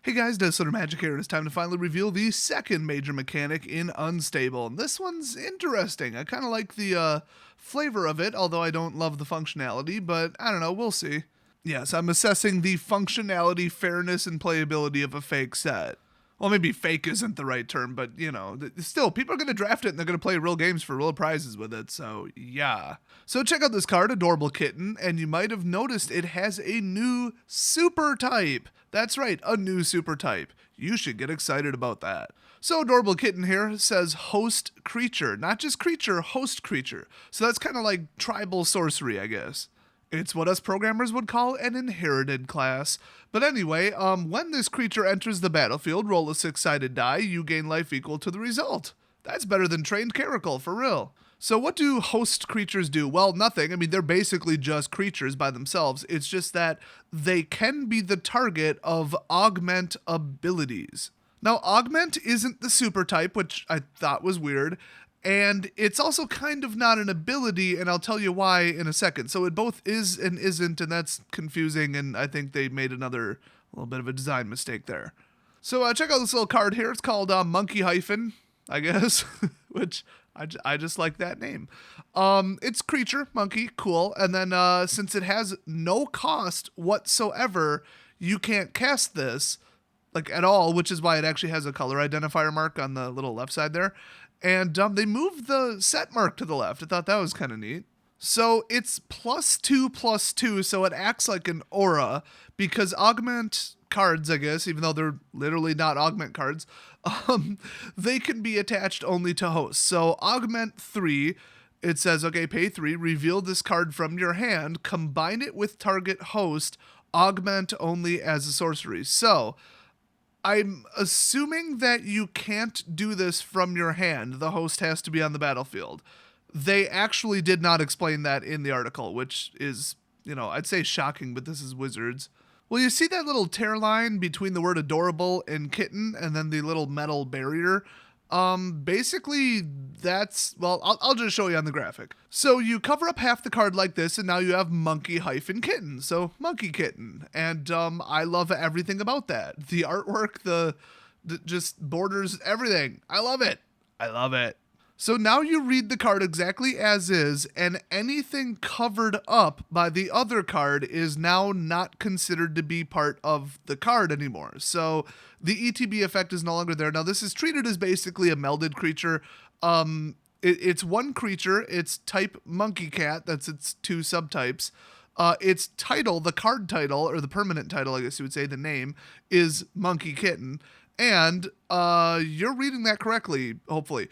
Hey guys, Demonetize Magic here, and it's time to finally reveal the second major mechanic in Unstable. And this one's interesting. I kind of like the flavor of it, although I don't love the functionality, but I don't know, we'll see. Yes, I'm assessing the functionality, fairness, and playability of a fake set. Well, maybe fake isn't the right term, but, you know, still, people are going to draft it and they're going to play real games for real prizes with it, so yeah. So check out this card, Adorable Kitten, and you might have noticed it has a new super type. That's right, a new super type. You should get excited about that. So Adorable Kitten here says host creature, not just creature, host creature. So that's kind of like tribal sorcery, I guess. It's what us programmers would call an inherited class. But anyway, when this creature enters the battlefield, roll a 6-sided die, you gain life equal to the result. That's better than trained Caracal, for real. So what do host creatures do? Well, nothing. I mean, they're basically just creatures by themselves. It's just that they can be the target of augment abilities. Now, augment isn't the super type, which I thought was weird. And it's also kind of not an ability, and I'll tell you why in a second. So it both is and isn't, and that's confusing, and I think they made another little bit of a design mistake there. So check out this little card here. It's called Monkey Hyphen, I guess, which I just like that name. It's creature, monkey, cool. And then since it has no cost whatsoever, you can't cast this, like at all, which is why it actually has a color identifier mark on the little left side there. And they moved the set mark to the left. I thought that was kind of neat. So it's +2/+2, so it acts like an aura, because augment cards, I guess, even though they're literally not augment cards, they can be attached only to hosts. So augment 3, it says, okay, pay 3, reveal this card from your hand, combine it with target host, augment only as a sorcery. So I'm assuming that you can't do this from your hand. The host has to be on the battlefield. They actually did not explain that in the article, which is, you know, I'd say shocking, but this is Wizards. Well, you see that little tear line between the word adorable and kitten and then the little metal barrier? Basically, that's, well, I'll just show you on the graphic. So you cover up half the card like this, and now you have monkey hyphen kitten, so monkey kitten. And I love everything about that. The artwork, the just borders, everything. I love it. I love it. So now you read the card exactly as is, and anything covered up by the other card is now not considered to be part of the card anymore. So the ETB effect is no longer there. Now this is treated as basically a melded creature. It's one creature. It's type monkey cat. That's its two subtypes. Its title, the card title, or the permanent title, I guess you would say, the name, is Monkey Kitten. And you're reading that correctly, hopefully.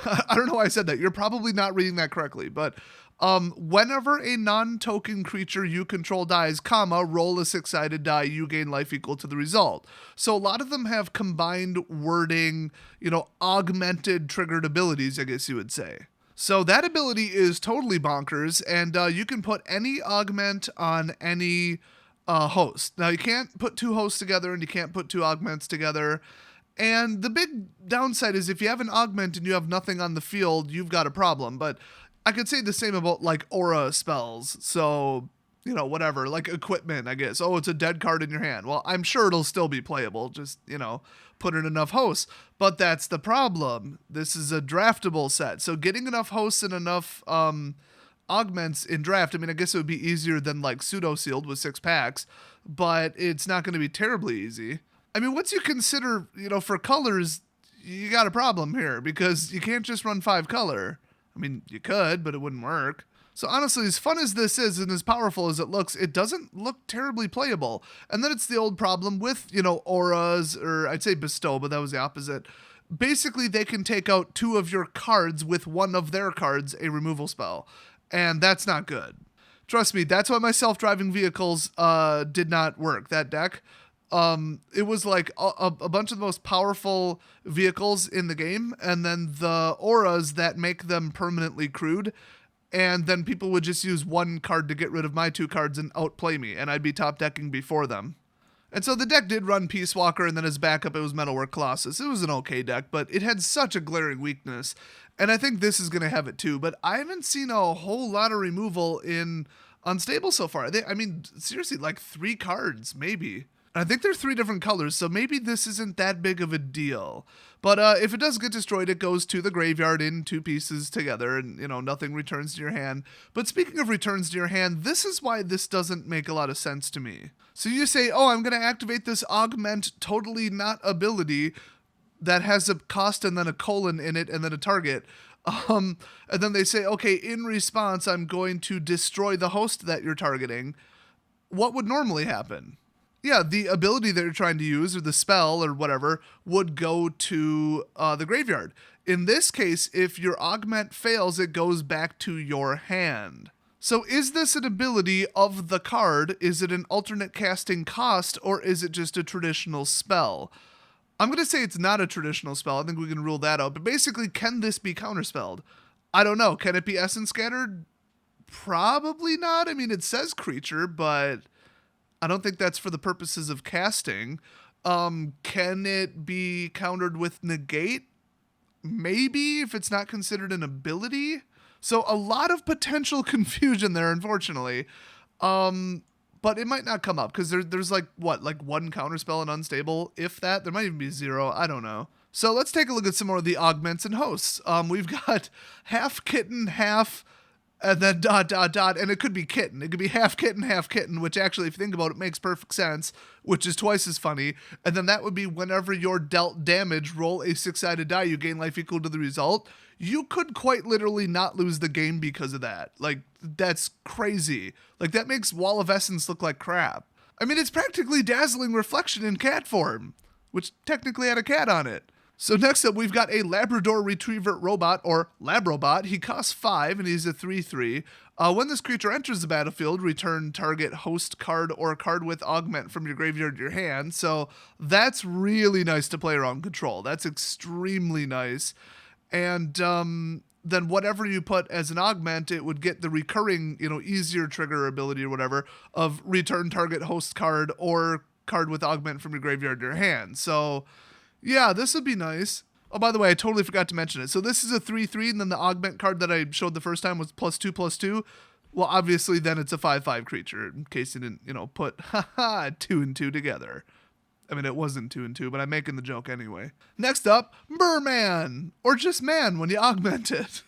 I don't know why I said that. You're probably not reading that correctly. But whenever a non-token creature you control dies, roll a 6-sided die, you gain life equal to the result. So a lot of them have combined wording, you know, augmented triggered abilities, I guess you would say. So that ability is totally bonkers, and you can put any augment on any host. Now, you can't put two hosts together, and you can't put two augments together. And the big downside is if you have an augment and you have nothing on the field, you've got a problem. But I could say the same about, like, aura spells. So, you know, whatever, like equipment, I guess. Oh, it's a dead card in your hand. Well, I'm sure it'll still be playable. Just, you know, put in enough hosts. But that's the problem. This is a draftable set. So getting enough hosts and enough augments in draft, I mean, I guess it would be easier than like pseudo sealed with 6 packs, but it's not going to be terribly easy. I mean, once you consider, you know, for colors, you got a problem here because you can't just run 5 color. I mean, you could, but it wouldn't work. So honestly, as fun as this is and as powerful as it looks, it doesn't look terribly playable. And then it's the old problem with, you know, auras, or I'd say bestow, but that was the opposite. Basically, they can take out 2 of your cards with one of their cards, a removal spell. And that's not good. Trust me, that's why my self-driving vehicles did not work, that deck. It was like a bunch of the most powerful vehicles in the game, and then the auras that make them permanently crude, and then people would just use one card to get rid of my 2 cards and outplay me, and I'd be top decking before them. And so the deck did run Peace Walker, and then as backup it was Metalwork Colossus. It was an okay deck, but it had such a glaring weakness. And I think this is going to have it too, but I haven't seen a whole lot of removal in Unstable so far. I mean, seriously, like 3 cards, maybe. I think they're 3 different colors, so maybe this isn't that big of a deal. But if it does get destroyed, it goes to the graveyard in 2 pieces together, and, nothing returns to your hand. But speaking of returns to your hand, this is why this doesn't make a lot of sense to me. So you say, oh, I'm going to activate this augment totally not ability that has a cost and then a colon in it and then a target. And then they say, okay, in response, I'm going to destroy the host that you're targeting. What would normally happen? Yeah, the ability that you're trying to use or the spell or whatever would go to the graveyard. In this case, if your augment fails, it goes back to your hand. So is this an ability of the card? Is it an alternate casting cost, or is it just a traditional spell? I'm going to say it's not a traditional spell. I think we can rule that out. But basically, can this be counterspelled? I don't know. Can it be essence scattered? Probably not. I mean, it says creature, but I don't think that's for the purposes of casting. Can it be countered with negate? Maybe, if it's not considered an ability. So a lot of potential confusion there, unfortunately. But it might not come up because there's like 1 counterspell and unstable, if that. There might even be 0. I don't know. So let's take a look at some more of the augments and hosts. We've got half kitten, half, and then ... and it could be kitten. It could be half kitten, which actually, if you think about it, makes perfect sense, which is twice as funny. And then that would be whenever you're dealt damage, roll a 6-sided die, you gain life equal to the result. You could quite literally not lose the game because of that. Like, that's crazy. Like, that makes Wall of Essence look like crap. I mean, it's practically Dazzling Reflection in cat form, which technically had a cat on it. So next up, we've got a Labrador Retriever robot, or Labrobot. He costs 5, and he's a 3/3. When this creature enters the battlefield, return target host card or card with augment from your graveyard to your hand. So that's really nice to play around control. That's extremely nice. And then whatever you put as an augment, it would get the recurring, easier trigger ability or whatever of return target host card or card with augment from your graveyard to your hand. So yeah, this would be nice. Oh, by the way, I totally forgot to mention it. So this is a 3/3, and then the augment card that I showed the first time was +2/+2. Well, obviously, then it's a 5/5 creature, in case you didn't, put 2 and 2 together. I mean, it wasn't 2 and 2, but I'm making the joke anyway. Next up, Merman, or just man when you augment it.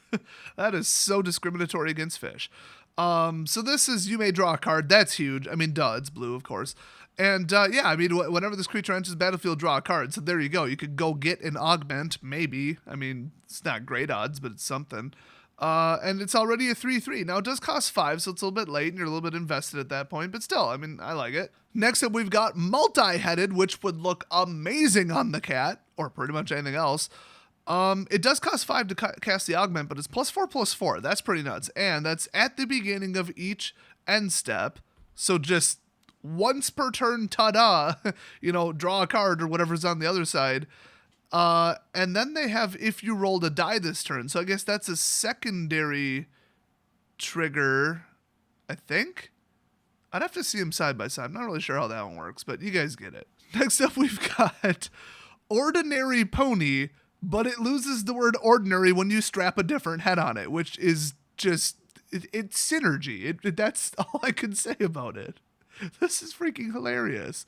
That is so discriminatory against fish. So this is, you may draw a card. That's huge. I mean, duh, it's blue, of course. And yeah, I mean, whenever this creature enters the battlefield, draw a card. So there you go. You could go get an augment, maybe. I mean, it's not great odds, but it's something. And it's already a 3/3. Now, it does cost 5, so it's a little bit late, and you're a little bit invested at that point. But still, I mean, I like it. Next up, we've got Multiheaded, which would look amazing on the cat, or pretty much anything else. It does cost 5 to cast the augment, but it's +4/+4. That's pretty nuts. And that's at the beginning of each end step. So just once per turn, ta-da, draw a card or whatever's on the other side. And then they have if you rolled a die this turn. So I guess that's a secondary trigger, I think. I'd have to see them side by side. I'm not really sure how that one works, but you guys get it. Next up, we've got Ordinary Pony, but it loses the word ordinary when you strap a different head on it, which is just, it's synergy. That's all I can say about it. This is freaking hilarious.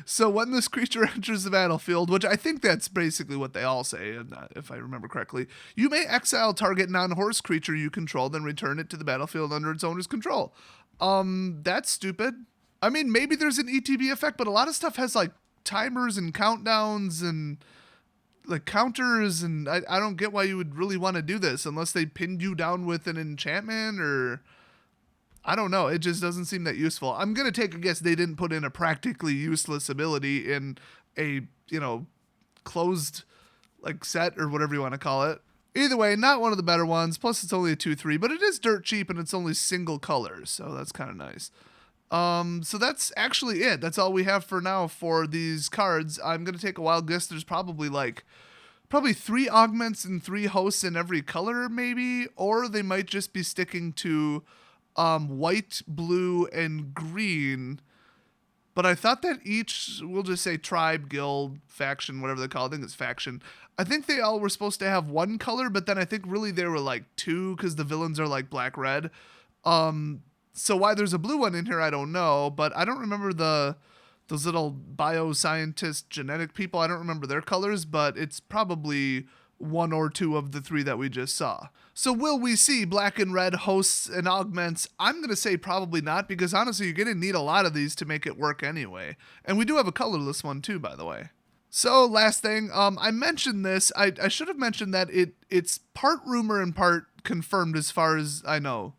So when this creature enters the battlefield, which I think that's basically what they all say, if I remember correctly, you may exile target non-horse creature you control, then return it to the battlefield under its owner's control. That's stupid. I mean, maybe there's an ETB effect, but a lot of stuff has like timers and countdowns and like counters, and I don't get why you would really want to do this unless they pinned you down with an enchantment or I don't know. It just doesn't seem that useful. I'm going to take a guess they didn't put in a practically useless ability in a, closed like set or whatever you want to call it. Either way, not one of the better ones. Plus it's only a 2/3, but it is dirt cheap and it's only single colors. So that's kind of nice. So that's actually it. That's all we have for now for these cards. I'm going to take a wild guess. There's probably 3 augments and 3 hosts in every color maybe, or they might just be sticking to white, blue, and green. But I thought that each, we'll just say tribe, guild, faction, whatever they call it. I think it's faction. I think they all were supposed to have 1 color, but then I think really there were 2 because the villains are black, red. So why there's a blue one in here, I don't know, but I don't remember those little bioscientist genetic people. I don't remember their colors, but it's probably one or two of the three that we just saw. So will we see black and red hosts and augments? I'm going to say probably not, because honestly, you're going to need a lot of these to make it work anyway. And we do have a colorless one too, by the way. So last thing, I mentioned this. I should have mentioned that it's part rumor and part confirmed as far as I know.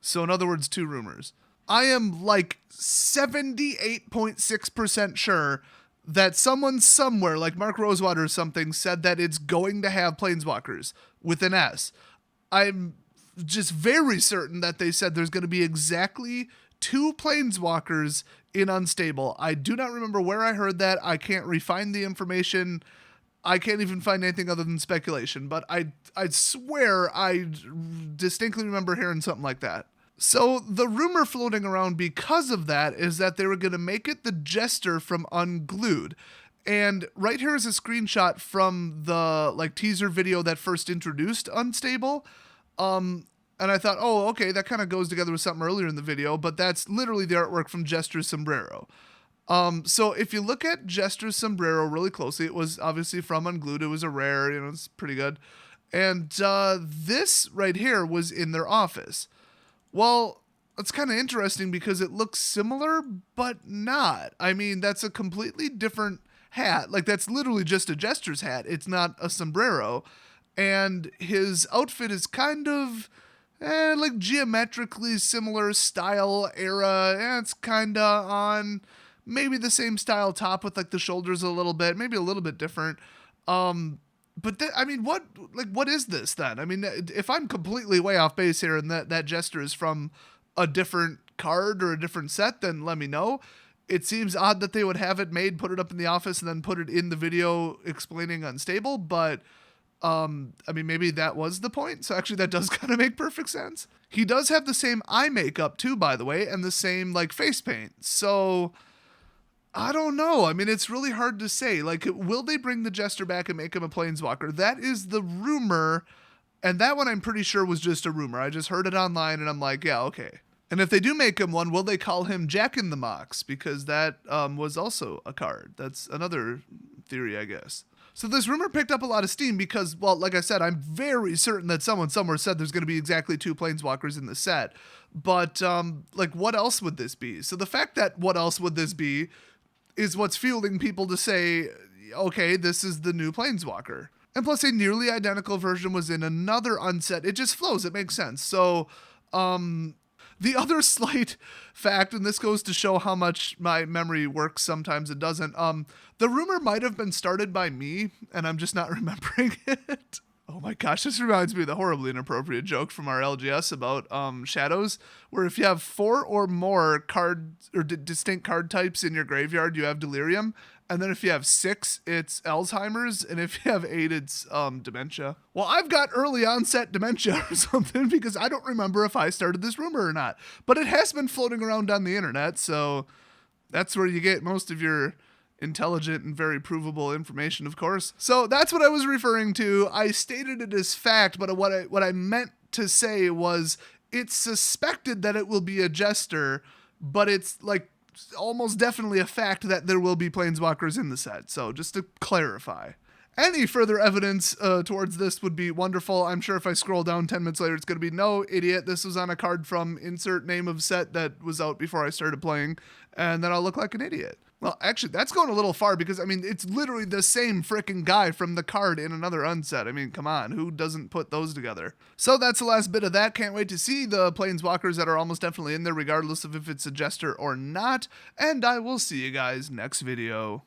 So in other words, two rumors. I am like 78.6% sure that someone somewhere, like Mark Rosewater or something, said that it's going to have planeswalkers with an S. I'm just very certain that they said there's going to be exactly 2 planeswalkers in Unstable. I do not remember where I heard that. I can't refine the information. I can't even find anything other than speculation, but I swear I distinctly remember hearing something like that. So the rumor floating around because of that is that they were going to make it the Jester from Unglued. And right here is a screenshot from the teaser video that first introduced Unstable. And I thought, oh, okay, that kind of goes together with something earlier in the video, but that's literally the artwork from Jester's sombrero. So if you look at Jester's sombrero really closely, it was obviously from Unglued. It was a rare, it's pretty good. And this right here was in their office. Well, it's kind of interesting because it looks similar, but not. I mean, that's a completely different hat. That's literally just a Jester's hat. It's not a sombrero. And his outfit is kind of geometrically similar style era. It's kind of on maybe the same style top with the shoulders a little bit, maybe a little bit different. But what is this then? I mean, if I'm completely way off base here and that Jester is from a different card or a different set, then let me know. It seems odd that they would have it made, put it up in the office, and then put it in the video explaining Unstable, but maybe that was the point. So actually that does kind of make perfect sense. He does have the same eye makeup too, by the way, and the same face paint. So I don't know. I mean, it's really hard to say. Will they bring the Jester back and make him a planeswalker? That is the rumor, and that one I'm pretty sure was just a rumor. I just heard it online, and I'm like, yeah, okay. And if they do make him one, will they call him Jack in the Mox? Because that was also a card. That's another theory, I guess. So this rumor picked up a lot of steam because, well, like I said, I'm very certain that someone somewhere said there's going to be exactly 2 planeswalkers in the set. But, what else would this be? So the fact that what else would this be is what's fueling people to say, okay, this is the new planeswalker. And plus a nearly identical version was in another unset. It just flows. It makes sense. So, the other slight fact, and this goes to show how much my memory works sometimes it doesn't, the rumor might have been started by me, and I'm just not remembering it. Oh my gosh, this reminds me of the horribly inappropriate joke from our LGS about shadows, where if you have 4 or more cards or distinct card types in your graveyard, you have delirium. And then if you have 6, it's Alzheimer's. And if you have 8, it's dementia. Well, I've got early onset dementia or something because I don't remember if I started this rumor or not. But it has been floating around on the internet, so that's where you get most of your intelligent and very provable information, of course. So that's what I was referring to. I stated it as fact, but what I meant to say was it's suspected that it will be a Jester, but it's almost definitely a fact that there will be planeswalkers in the set. So just to clarify. Any further evidence towards this would be wonderful. I'm sure if I scroll down 10 minutes later, it's going to be, no, idiot, this was on a card from insert name of set that was out before I started playing, and then I'll look like an idiot. Well, actually, that's going a little far because, it's literally the same freaking guy from the card in another unset. Come on, who doesn't put those together? So that's the last bit of that. Can't wait to see the planeswalkers that are almost definitely in there, regardless of if it's a Jester or not. And I will see you guys next video.